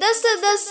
10